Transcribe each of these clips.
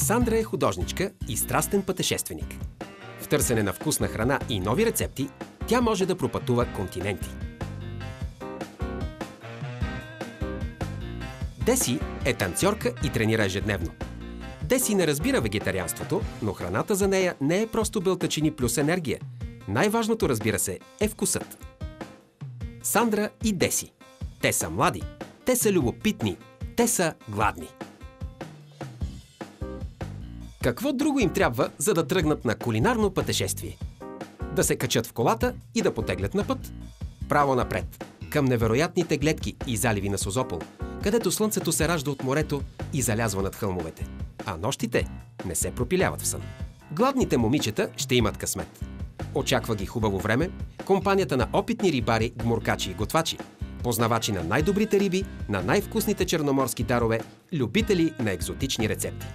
Сандра е художничка и страстен пътешественик. В търсене на вкусна храна и нови рецепти, тя може да пропътува континенти. Деси е танцорка и тренира ежедневно. Деси не разбира вегетарианството, но храната за нея не е просто белтъчини плюс енергия. Най-важното, разбира се, е вкусът. Сандра и Деси. Те са млади, те са любопитни, те са гладни. Какво друго им трябва, за да тръгнат на кулинарно пътешествие? Да се качат в колата и да потеглят на път. Право напред, към невероятните гледки и заливи на Созопол, където слънцето се ражда от морето и залязва над хълмовете, а нощите не се пропиляват в сън. Гладните момичета ще имат късмет. Очаква ги хубаво време, компанията на опитни рибари, гмуркачи и готвачи, познавачи на най-добрите риби, на най-вкусните черноморски дарове, любители на екзотични рецепти.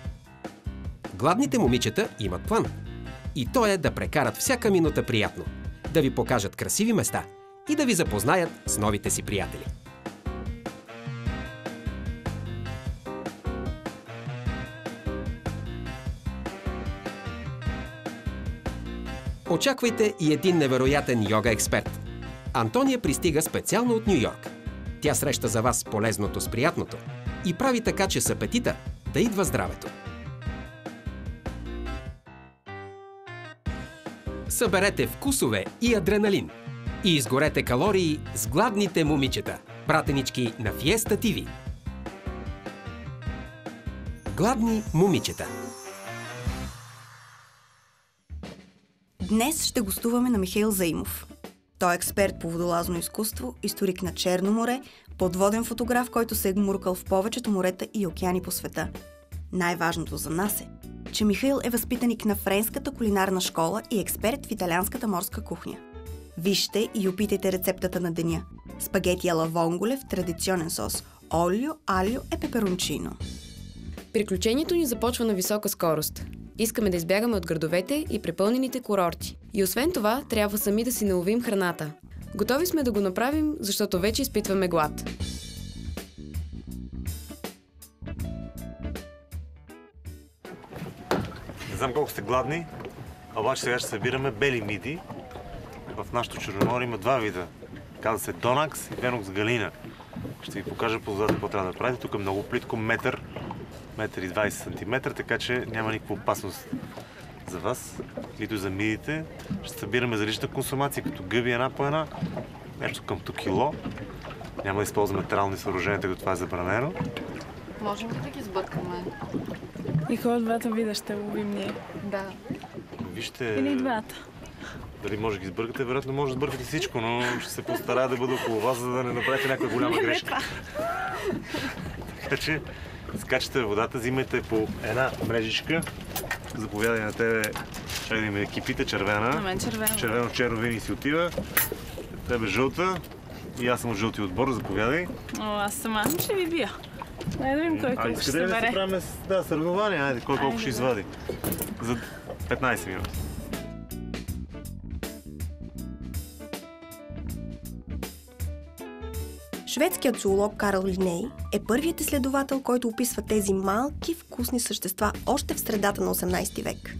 Гладните момичета имат план. И то е да прекарат всяка минута приятно, да ви покажат красиви места и да ви запознаят с новите си приятели. Очаквайте и един невероятен йога експерт. Антония пристига специално от Ню Йорк. Тя среща за вас полезното с приятното и прави така, че с апетита да идва здравето. Съберете вкусове и адреналин и изгорете калории с гладните момичета, пратенички на Fiesta TV. Гладни момичета. Днес ще гостуваме на Михаил Заимов. Той е експерт по водолазно изкуство, историк на Черно море, подводен фотограф, който се е гмуркал в повечето морета и океани по света. Най-важното за нас е, че Михаил е възпитаник на Френската кулинарна школа и експерт в италианската морска кухня. Вижте и опитайте рецептата на деня. Спагети ала вонголе в традиционен сос. Олио, алио е пеперончино. Приключението ни започва на висока скорост. Искаме да избягаме от градовете и препълнените курорти. И освен това, трябва сами да си наловим храната. Готови сме да го направим, защото вече изпитваме глад. Не знам колко сте гладни, обаче сега ще събираме бели миди. В нашото Черноморие има два вида. Казва се Донакс и Венокс Галина. Ще ви покажа по водата какво трябва да правите. Тук е много плитко, метър и 20 см, така че няма никаква опасност за вас, нито за мидите. Ще събираме за лична консумация, като гъби една по една, нещо към кило. Няма да използваме терални съоръжения, тъй като това е забранено. Можем ли да ги сбъркаме? И кой от двата вида ще ловим ние? Да. Вижте... Или двата? Дали може да ги сбъркате? Вероятно може да сбъркате всичко, но ще се постарая да бъда около вас, за да не направите някаква голяма грешка. Така че скачате в водата, взимайте по една мрежичка. Заповядай на тебе, чакай да има кипите, червена. На мен червена. Червено винаги си отива. Тебе жълта. И аз съм от жълти отбор, заповядай. О, аз сама ще ви бия. Дай да видим кой колко ще се бере. Правим съревнования, айде, кой колко ще извади. За 15 минути. Шведският зоолог Карл Линей е първият изследовател, който описва тези малки вкусни същества още в средата на 18 век.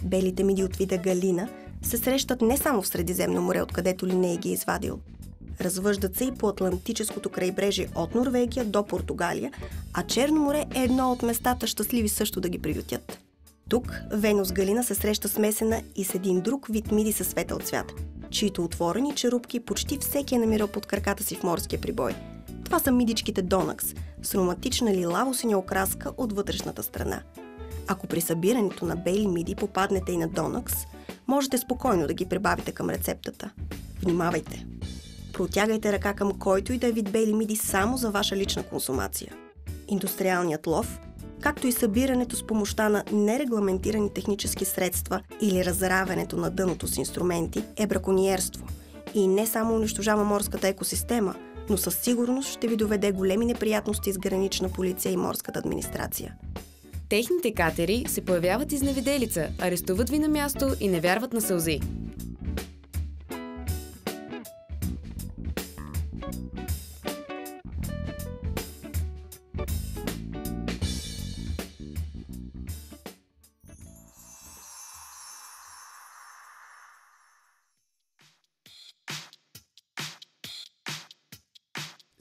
Белите миди от вида галина се срещат не само в Средиземно море, откъдето Линей ги е извадил. Развъждат се и по Атлантическото крайбрежие от Норвегия до Португалия, а Черно море е едно от местата щастливи също да ги приютят. Тук Венус галина се среща смесена и с един друг вид миди със светъл цвят, чието отворени черупки почти всеки е намирал под краката си в морския прибой. Това са мидичките Донакс, с ароматична лилаво-синя окраска от вътрешната страна. Ако при събирането на бели миди попаднете и на Донакс, можете спокойно да ги прибавите към рецептата. Внимавайте! Протягайте ръка към който и да е вид бели миди само за ваша лична консумация. Индустриалният лов, както и събирането с помощта на нерегламентирани технически средства или разравянето на дъното с инструменти, е бракониерство и не само унищожава морската екосистема, но със сигурност ще ви доведе големи неприятности с гранична полиция и морската администрация. Техните катери се появяват изневиделица, арестуват ви на място и не вярват на сълзи.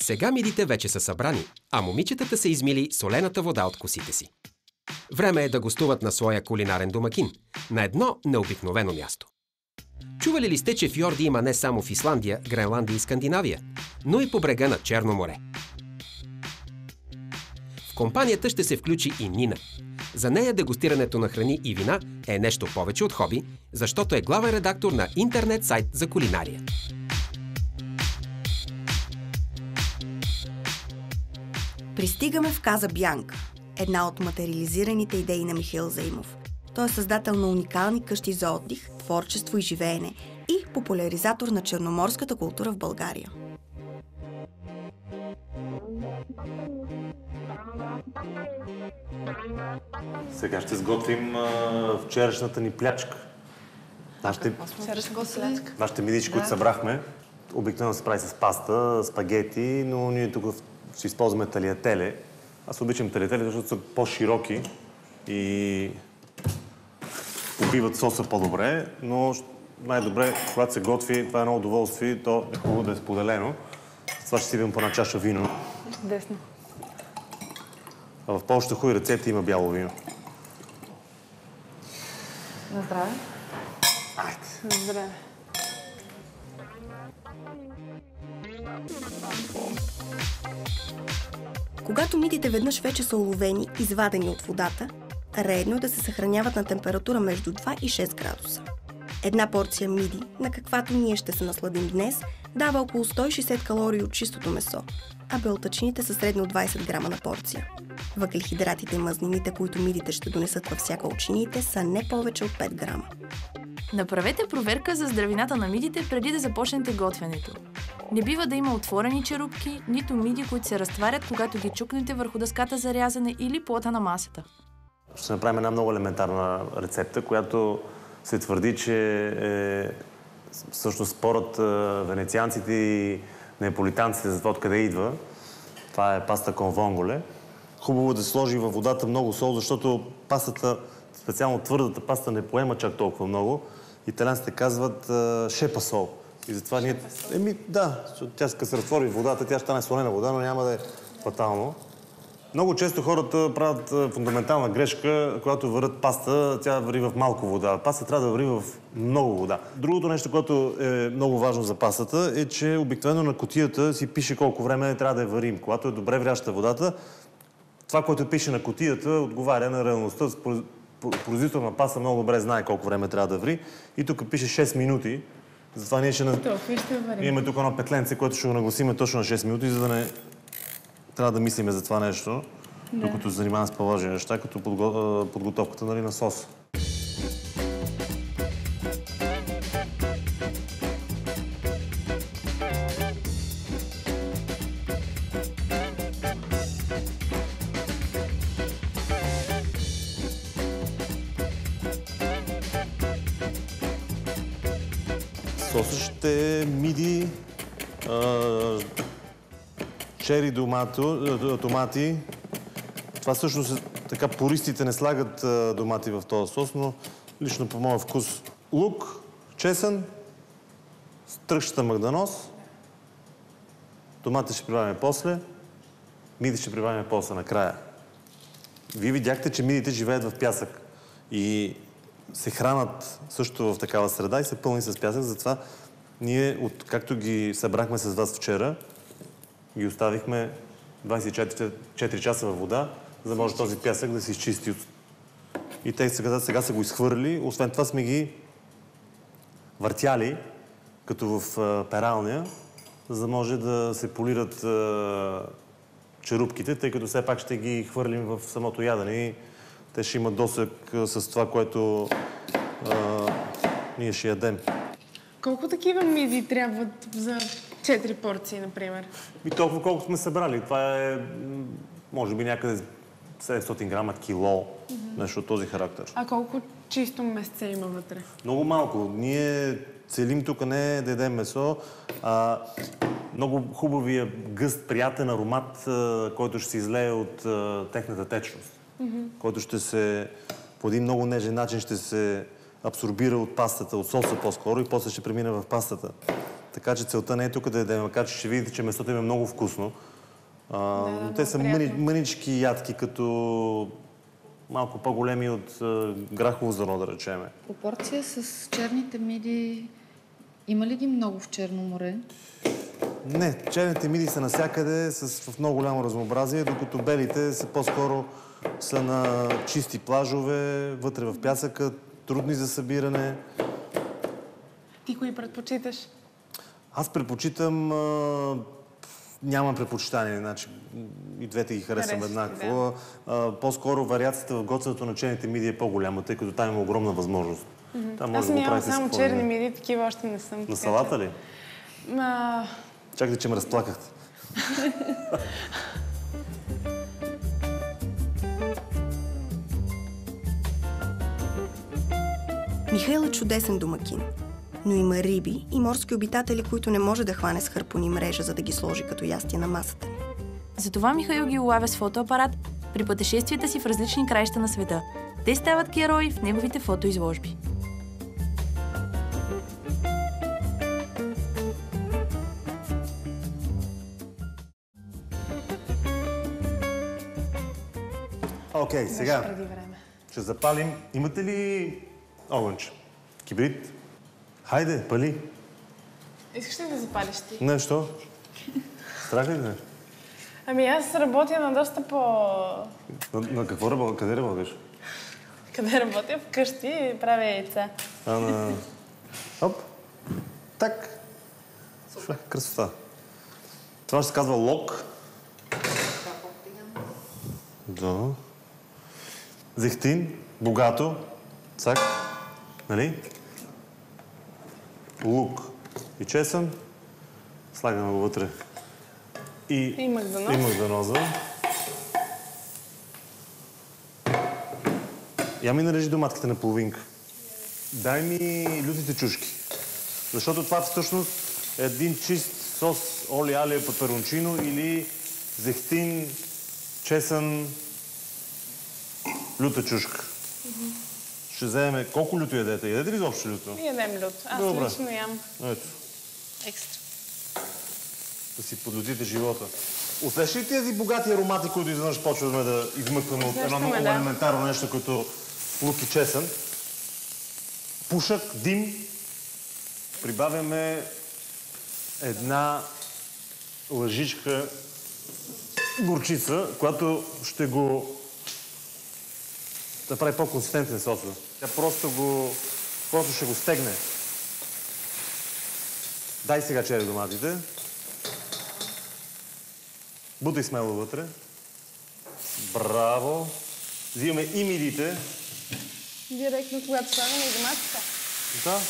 Сега мидите вече са събрани, а момичетата са измили солената вода от косите си. Време е да гостуват на своя кулинарен домакин, на едно необикновено място. Чували ли сте, че фьорди има не само в Исландия, Гренландия и Скандинавия, но и по брега на Черно море? В компанията ще се включи и Нина. За нея дегустирането на храни и вина е нещо повече от хоби, защото е главен редактор на интернет сайт за кулинария. Пристигаме в Каза Бянка, една от материализираните идеи на Михаил Заимов. Той е създател на уникални къщи за отдих, творчество и живеене и популяризатор на черноморската култура в България. Сега ще сготвим вчерашната ни плячка. Нашите мидички, които събрахме, обикновено се прави с паста, спагети, но ние тук ще използваме талиателе. Аз обичам талиателе, защото са по-широки и побиват соса по-добре, но най-добре, когато се готви, това е едно удоволствие, то е хубаво да е споделено. С това ще си видим по една чаша вино. Десно. А в повечето хубави рецепти има бяло вино. На здраве. Айде. Здраве. Когато мидите веднъж вече са уловени, извадени от водата, редно е да се съхраняват на температура между 2 и 6 градуса. Една порция миди, на каквато ние ще се насладим днес, дава около 160 калории от чистото месо, а белтъчините са средно 20 грама на порция. Въглехидратите и мазнините, които мидите ще донесат във всяка от чиниите, са не повече от 5 грама. Направете проверка за здравината на мидите преди да започнете готвенето. Не бива да има отворени черупки, нито миди, които се разтварят, когато ги чукнете върху дъската за рязане или плота на масата. Ще направим една много елементарна рецепта, която се твърди, че е всъщност спорът венецианците и неаполитанците за това откъде идва. Това е паста кон вонголе. Хубаво е да се сложи във водата много сол, защото пастата, специално твърдата паста, не поема чак толкова много. Италианците казват шепа сол. И затова ние... Да, тя като се разтвори в водата, тя ще стане солена вода, но няма да е фатално. Много често хората правят фундаментална грешка, когато варят паста, тя вари в малко вода. Паста трябва да вари в много вода. Другото нещо, което е много важно за пастата, е, че обикновено на кутията си пише колко време трябва да я варим. Когато е добре вряща водата, това, което пише на кутията, отговаря на реалността. Производител на паста много добре знае колко време трябва да вари. И тук пише 6 минути. Затова ние ще имаме тук едно петленце, което ще го нагласиме точно на 6 минути, за да не трябва да мислиме за това нещо, докато се занимаваме с по-важни неща, като подготовката на соса. Соса ще е миди, чери домати. Това всъщност така пористите не слагат домати в този сос, но лично по моя вкус лук, чесън, стръкчета магданоз, домати ще прибавим после, миди ще прибавим после накрая. Вие видяхте, че мидите живеят в пясък и се хранат също в такава среда и са пълни с пясък, затова ние, както ги събрахме с вас вчера, ги оставихме 24 часа във вода, за да може този пясък да се изчисти. И те сега са го изхвърли. Освен това сме ги въртяли, като в пералня, за да може да се полират черупките, тъй като все пак ще ги хвърлим в самото ядене и те ще имат досък с това, което ние ще ядем. Колко такива миди трябват за 4 порции, например? И толкова колко сме събрали. Това е, може би, някъде 700 грама кило, нещо от този характер. А колко чисто месце има вътре? Много малко. Ние целим тук не да ядем месо, а много хубавия гъст, приятен аромат, който ще се излее от техната течност. Който ще се, по един много нежен начин, ще се абсорбира от пастата, от соса по-скоро и после ще премине в пастата. Така че целта не е тук да ядем, макар че ще видите, че месото им е много вкусно. Но те са мънички ядки, като малко по-големи от грахово зърно, да речеме. Пропорция с черните миди има ли ги много в Черно море? Не, черните миди са навсякъде в много голямо разнообразие, докато белите са по-скоро са на чисти плажове, вътре в пясъка, трудни за събиране. Ти кои предпочиташ? Аз предпочитам... нямам предпочитание, значи и двете ги харесвам еднакво. Да. По-скоро вариацията в готвенето на черните миди е по-голяма, тъй като там има огромна възможност. Аз нямам само черни миди, такива още не съм. На салата ли? Чакайте, че ме разплакахте. Михаил е чудесен домакин, но има риби и морски обитатели, които не може да хване с харпуни мрежа, за да ги сложи като ястие на масата ни. Затова Михаил ги улавя с фотоапарат при пътешествията си в различни краища на света. Те стават герои в неговите фотоизложби. Окей, сега ще запалим. Имате ли огънче? Кибрид? Хайде, пали. Искаш ли да запалиш ти? Не, що? Страх ли да? Ами аз работя на доста по... На какво работиш? Къде работиш? Къде работя? Вкъщи и правя яйца. Оп. Так. Супер. Красота. Това ще се казва лок. Да. Зехтин. Богато. Цак. Нали? Лук и чесън. Слагаме го вътре. И магданоза. Я ми нарежи доматките на половинка. Дай ми лютите чушки. Защото това всъщност е един чист сос оли алио пеперончино или зехтин, чесън, люта чушка. Ще вземем... Колко люто ядете? Ядете ли изобщо люто? Ядем люто. Аз лично ям. Ето. Екстра. Да си подлютите живота. Усещаш ли тези богати аромати, които изведнъж почваме да измъкваме от едно много елементарно нещо, като лук и чесън? Пушък, дим. Прибавяме една лъжичка горчица, която ще го да прави по-консистентен соса. Тя просто ще го стегне. Дай сега черри доматите. Бутай смело вътре. Браво! Взимаме и мидите. Директно, когато слагаме и доматите. Да.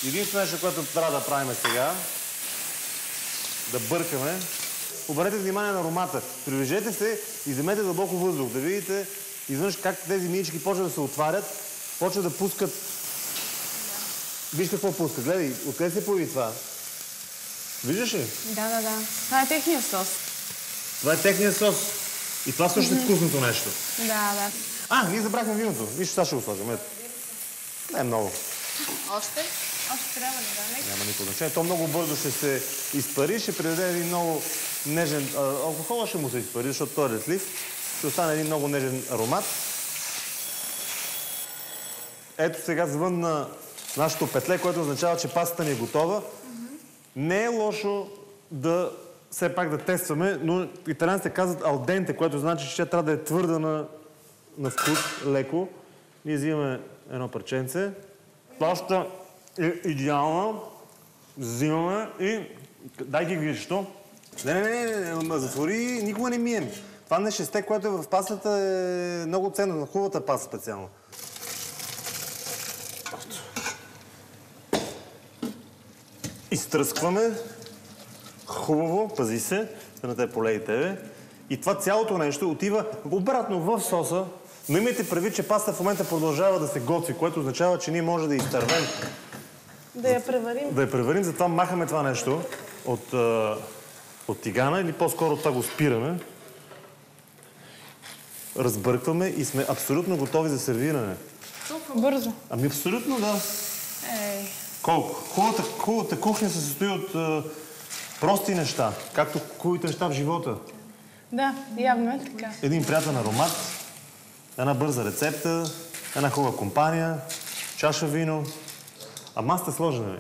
Единствено нещо, което трябва да правим сега, да бъркаме. Обърнете внимание на аромата. Привлежете се и вземете дълбоко въздух. Да видите изведнъж как тези мидички почват да се отварят, почват да пускат. Виж какво пуска. Гледай, откъде се появи това? Виждаш ли? Да. Това е техния сос. Това е техния сос. И това също е вкусното нещо. Да. Ние забрахме виното. Виж, сега ще го сложим. Ето. Не е много. Още? Още трябва ли да? Няма никакво значение. То много бързо ще се изпари, ще придаде един много нежен... Алкохола ще му се изпари, защото той е летлив. Ще остане един много нежен аромат. Ето сега звънна нашето петле, което означава, че пастата ни е готова. Не е лошо да все пак да тестваме, но италианците казват алденте, което значи, че тя трябва да е твърда на вкус, леко. Ние взимаме едно парченце. Пастата е идеална. Взимаме и... Дай ги виждо. Не, затвори, никога не мием. Това нещесте, което е в пастата, е много ценно, на хубавата паста специално. Изтръскваме. Хубаво, пази се, да не те полей тебе. И това цялото нещо отива обратно в соса, но имайте предвид, че паста в момента продължава да се готви, което означава, че ние може да изтървем. Да я преварим. Да я преварим, затова махаме това нещо от тигана или по-скоро това го спираме. Разбъркваме и сме абсолютно готови за сервиране. Толкова бързо. Ами абсолютно, да. Колко? Хубавата кухня се състои от прости неща, както хубавите неща в живота. Да, явно е така. Един приятен аромат, една бърза рецепта, една хубава компания, чаша вино. А масата сложена ли?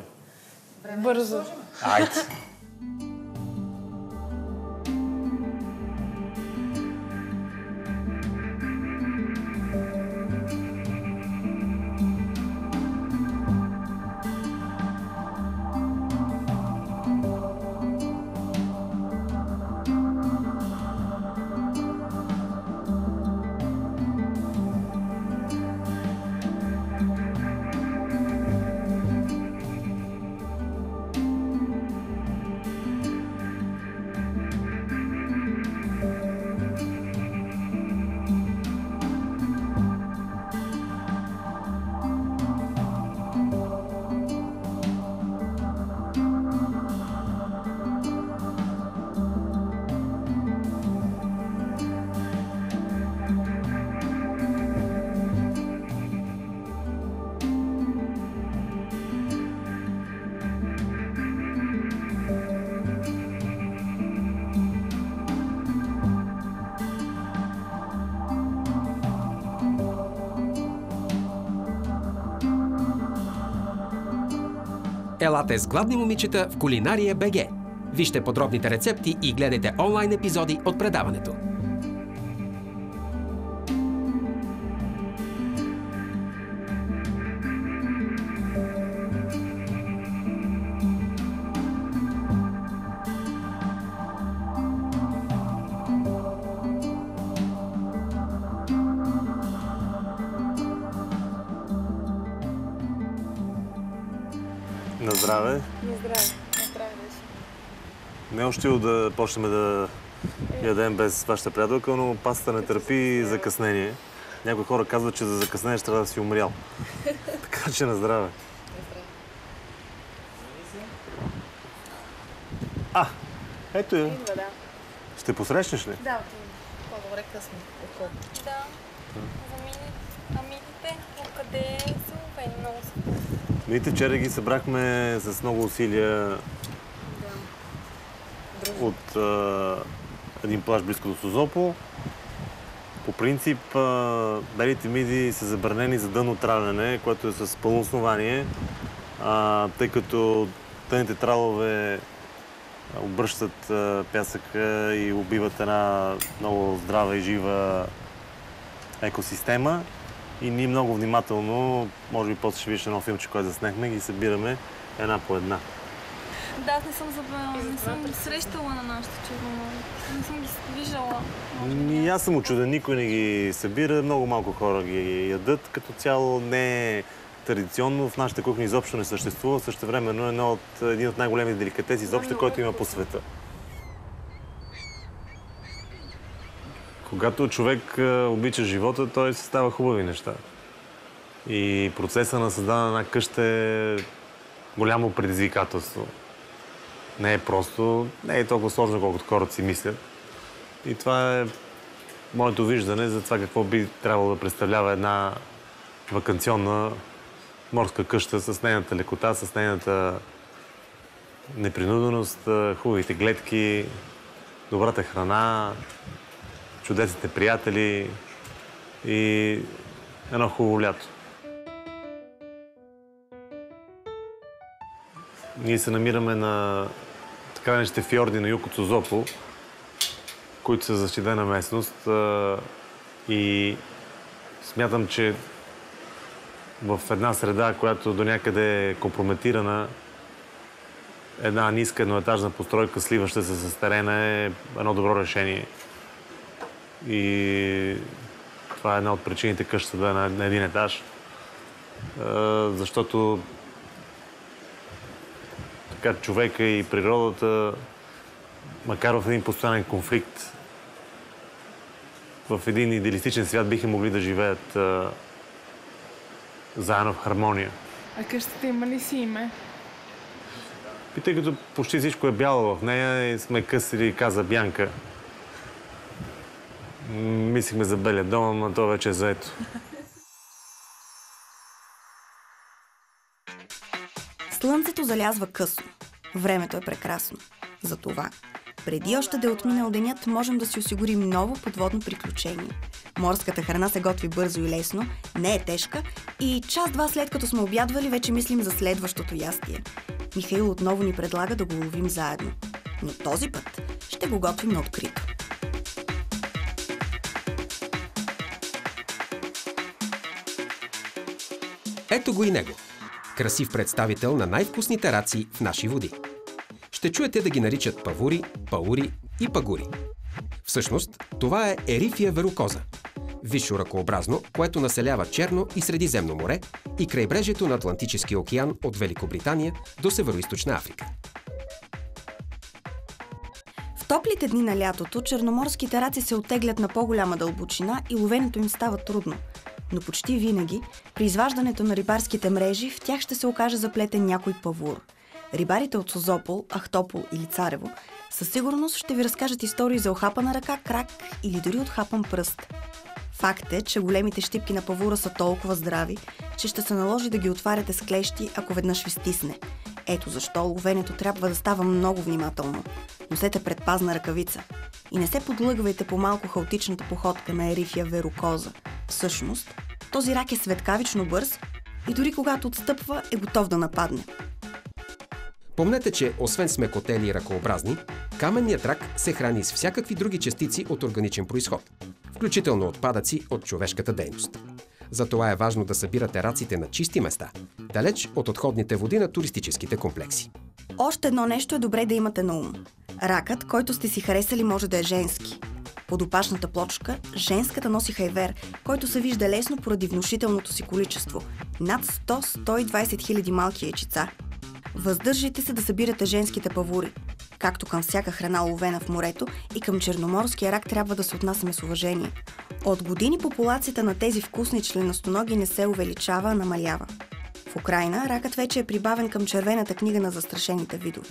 Бързо. Айде! Елате с гладни момичета в Кулинария БГ. Вижте подробните рецепти и гледайте онлайн епизоди от предаването. На здраве. На здраве. На здраве, Не е още да почнем да ядем без вашата приятелка, но пастата не търпи закъснение. Някои хора казват, че за закъснение ще трябва да си умрял. Така че на здраве. Ето я. Идва, да. Ще посрещнеш ли? Да, отивам. По-добре късно, отколкото. Да. А мидите, откъде са ловени? Много са. Видите, вчера ги събрахме с много усилия от един плаж близко до Созопол. По принцип, белите миди са забранени за дънно тралене, което е с пълно основание, тъй като дънните тралове обръщат пясъка и убиват една много здрава и жива екосистема. И ние много внимателно, може би после ще видиш едно филмче, което заснехме, ги събираме една по една. Да, аз не съм срещала на нашото Черноморие. Не съм ги виждала. И аз съм учуден, никой не ги събира, много малко хора ги ядат. Като цяло не е традиционно, в нашата кухня изобщо не съществува. Същевременно е един от най-големите деликатеси изобщо, който има по света. Когато човек обича живота, той създава хубави неща. И процесът на създаване на една къща е голямо предизвикателство. Не е просто, не е толкова сложно, колкото хората си мислят. И това е моето виждане за това какво би трябвало да представлява една ваканционна морска къща с нейната лекота, с нейната непринуденост, хубавите гледки, добрата храна, чудесните приятели и едно хубаво лято. Ние се намираме на така наречените фьорди на юг от Созопол, които са защитена местност и смятам, че в една среда, която до някъде е компрометирана, една ниска едноетажна постройка, сливаща се с терена, е едно добро решение. И това е една от причините къщата да е на един етаж. Защото така човека и природата, макар в един постоянен конфликт, в един идеалистичен свят биха могли да живеят заедно в хармония. А къщата има ли си име? И тъй като почти всичко е бяло в нея, и сме късили каза Бянка. Мислихме за белия дом, но то вече е заето. Слънцето залязва късно. Времето е прекрасно. Затова, преди още да е отминал денят, можем да си осигурим ново подводно приключение. Морската храна се готви бързо и лесно, не е тежка и час-два след като сме обядвали, вече мислим за следващото ястие. Михаил отново ни предлага да го ловим заедно. Но този път ще го готвим на открито. Ето го и него. Красив представител на най-вкусните раци в наши води. Ще чуете да ги наричат павури, паури и пагури. Всъщност, това е ерифия верокоза. Висшо ракообразно, което населява Черно и Средиземно море и крайбрежието на Атлантическия океан от Великобритания до Североизточна Африка. В топлите дни на лятото черноморските раци се оттеглят на по-голяма дълбочина и ловенето им става трудно. Но почти винаги, при изваждането на рибарските мрежи, в тях ще се окаже заплетен някой павур. Рибарите от Созопол, Ахтопол или Царево със сигурност ще ви разкажат истории за охапана ръка, крак или дори отхапан пръст. Факт е, че големите щипки на павура са толкова здрави, че ще се наложи да ги отваряте с клещи, ако веднъж ви стисне. Ето защо ловенето трябва да става много внимателно. Носете предпазна ръкавица и не се подлъгвайте по малко хаотичната походка на ерифия верокоза. Всъщност, този рак е светкавично бърз и дори когато отстъпва, е готов да нападне. Помнете, че освен с мекотели и ракообразни, каменният рак се храни с всякакви други частици от органичен произход, включително отпадъци от човешката дейност. Затова е важно да събирате раците на чисти места, далеч от отходните води на туристическите комплекси. Още едно нещо е добре да имате на ум. Ракът, който сте си харесали, може да е женски. Под опашната плочка женската носи хайвер, който се вижда лесно поради внушителното си количество – над 100-120 хиляди малки яйчица. Въздържайте се да събирате женските павури. Както към всяка храна ловена в морето, и към черноморския рак трябва да се отнасяме с уважение. От години популацията на тези вкусни членостоноги не се увеличава, а намалява. В Украйна ракът вече е прибавен към червената книга на застрашените видове.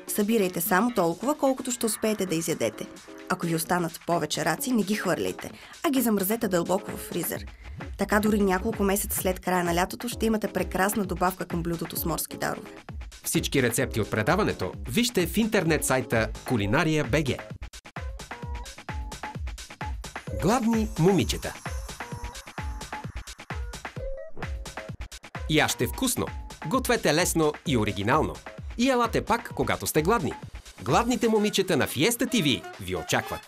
Събирайте само толкова, колкото ще успеете да изядете. Ако ви останат повече раци, не ги хвърляйте, а ги замръзете дълбоко в фризер. Така дори няколко месеца след края на лятото ще имате прекрасна добавка към блюдото с морски дарове. Всички рецепти от предаването вижте в интернет сайта Кулинария.bg. Гладни момичета. Яжте вкусно, гответе лесно и оригинално. И елате пак, когато сте гладни. Гладните момичета на Фиеста ТВ ви очакват.